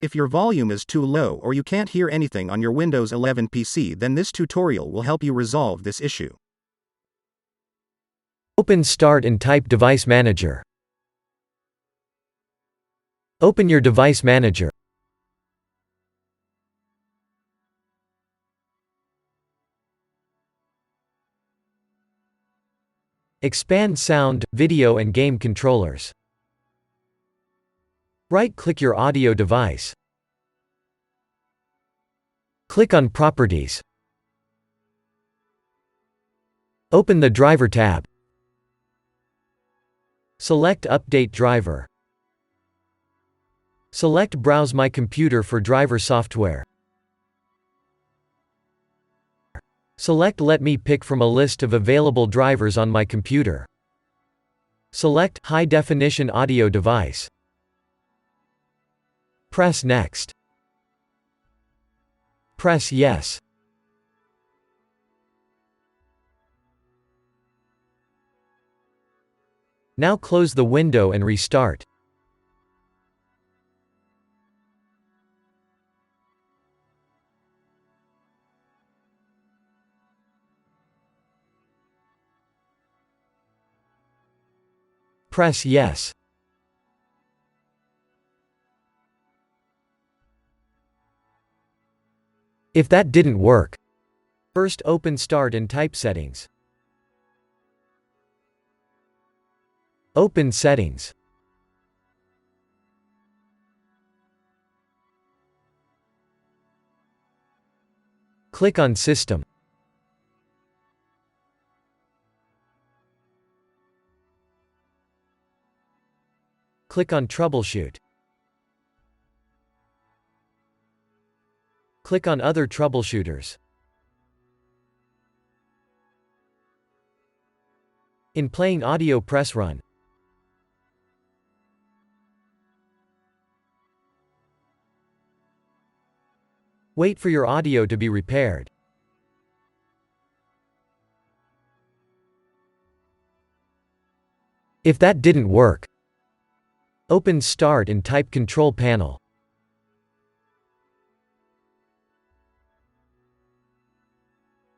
If your volume is too low or you can't hear anything on your Windows 11 PC, then this tutorial will help you resolve this issue. Open Start and type Device Manager. Open your Device Manager. Expand Sound, Video and Game Controllers. Right-click your audio device. Click on Properties. Open the Driver tab. Select Update Driver. Select Browse My Computer for driver software. Select Let me pick from a list of available drivers on my computer. Select High Definition Audio Device. Press Next. Press Yes. Now close the window and restart. Press Yes. If that didn't work, first open Start and type Settings. Open Settings. Click on System. Click on Troubleshoot. Click on Other Troubleshooters. In Playing Audio, press Run. Wait for your audio to be repaired. If that didn't work, open Start and type Control Panel.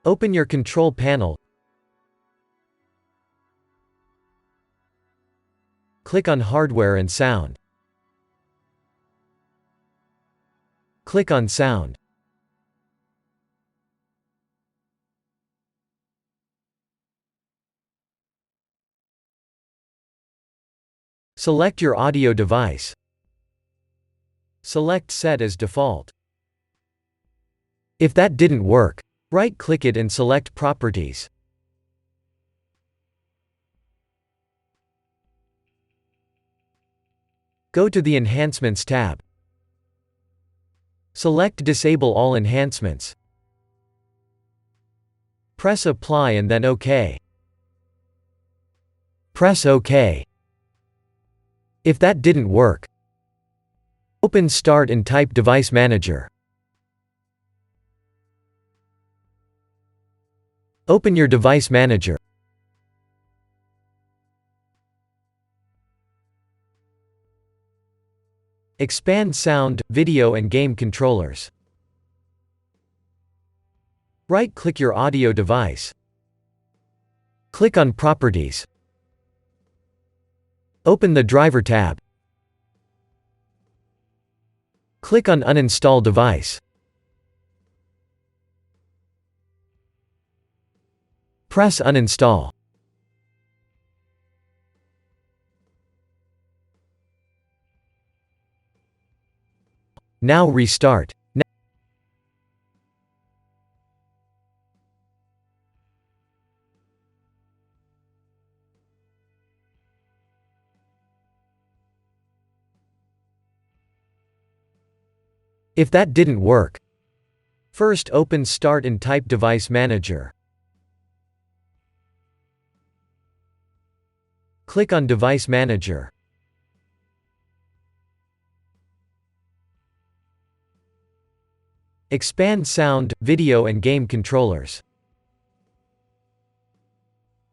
Open your Control Panel. Click on Hardware and Sound. Click on Sound. Select your audio device. Select Set as Default. If that didn't work, right-click it and select Properties. Go to the Enhancements tab. Select Disable All Enhancements. Press Apply and then OK. Press OK. If that didn't work, open Start and type Device Manager. Open your Device Manager. Expand Sound, Video and Game Controllers. Right-click your audio device. Click on Properties. Open the Driver tab. Click on Uninstall Device. Press Uninstall. Now restart. If that didn't work, first open Start and type Device Manager. Click on Device Manager. Expand Sound, Video and Game Controllers.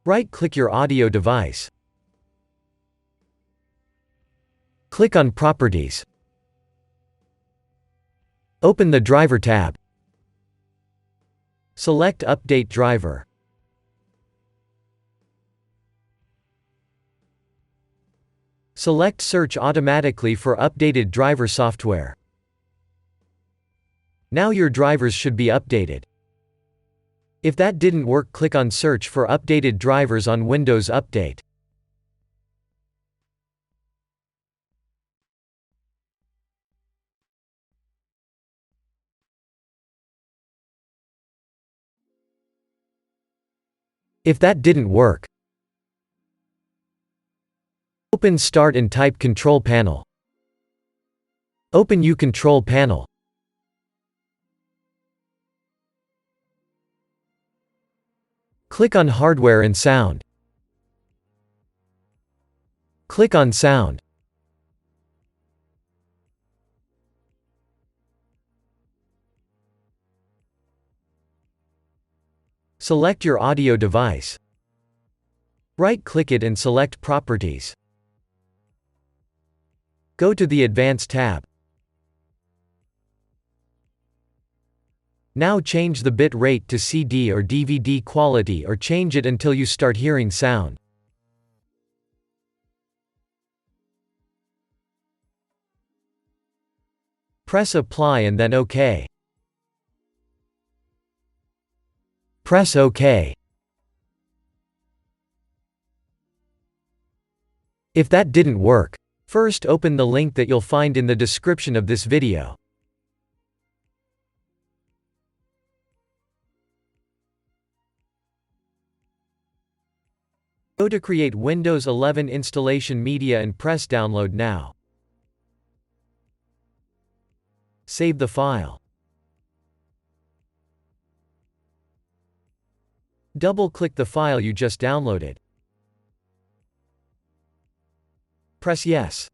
Right-click your audio device. Click on Properties. Open the Driver tab. Select Update Driver. Select Search automatically for updated driver software. Now your drivers should be updated. If that didn't work, click on Search for updated drivers on Windows Update. If that didn't work, open Start and type Control Panel. Open U Control Panel. Click on Hardware and Sound. Click on Sound. Select your audio device. Right-click it and select Properties. Go to the Advanced tab. Now change the bit rate to CD or DVD quality or change it until you start hearing sound. Press Apply and then OK. Press OK. If that didn't work, first open the link that you'll find in the description of this video. Go to Create Windows 11 Installation Media and press Download Now. Save the file. Double-click the file you just downloaded. Press Yes.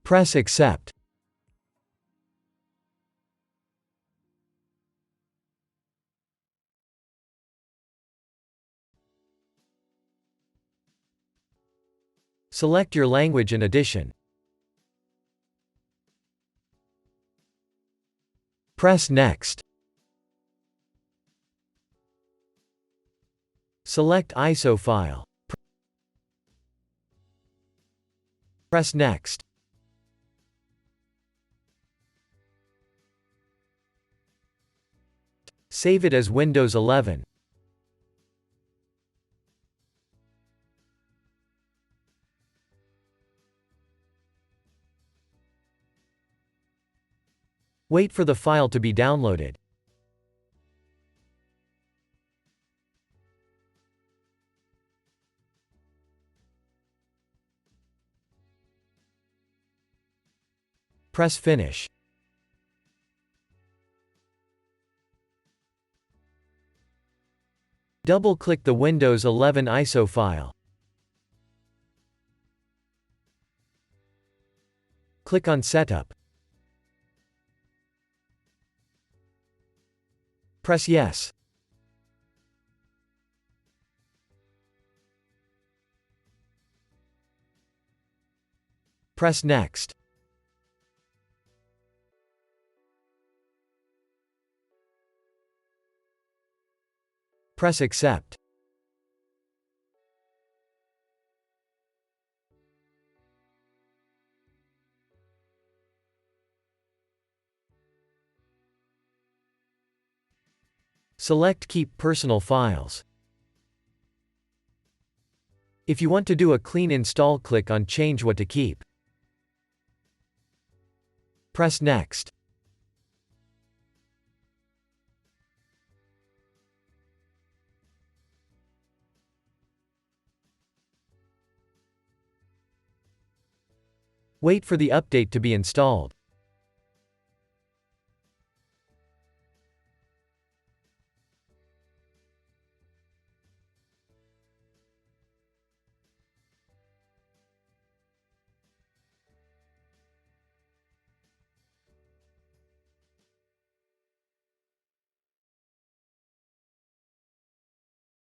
Press Accept. Select your language and edition. Press Next. Select ISO file. Press Next. Save it as Windows 11. Wait for the file to be downloaded. Press Finish. Double-click the Windows 11 ISO file. Click on Setup. Press Yes. Press Next. Press Accept. Select Keep Personal Files. If you want to do a clean install, click on Change What to Keep. Press Next. Wait for the update to be installed.